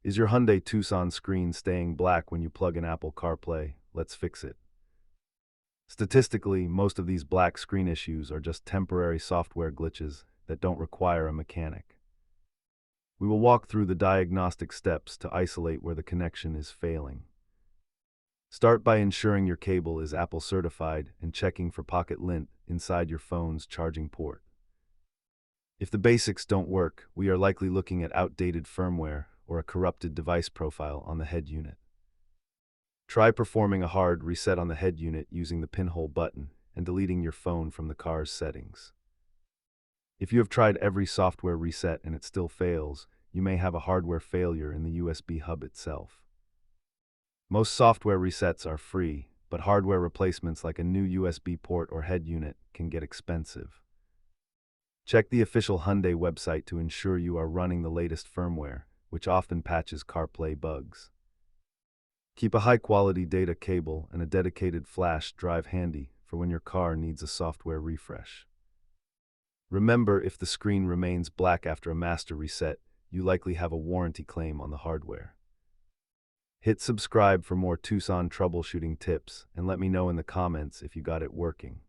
Is your Hyundai Tucson screen staying black when you plug in Apple CarPlay? Let's fix it. Statistically, most of these black screen issues are just temporary software glitches that don't require a mechanic. We will walk through the diagnostic steps to isolate where the connection is failing. Start by ensuring your cable is Apple certified and checking for pocket lint inside your phone's charging port. If the basics don't work, we are likely looking at outdated firmware or a corrupted device profile on the head unit. Try performing a hard reset on the head unit using the pinhole button and deleting your phone from the car's settings. If you have tried every software reset and it still fails, you may have a hardware failure in the USB hub itself. Most software resets are free, but hardware replacements like a new USB port or head unit can get expensive. Check the official Hyundai website to ensure you are running the latest firmware, which often patches CarPlay bugs. Keep a high-quality data cable and a dedicated flash drive handy for when your car needs a software refresh. Remember, if the screen remains black after a master reset, you likely have a warranty claim on the hardware. Hit subscribe for more Tucson troubleshooting tips and let me know in the comments if you got it working.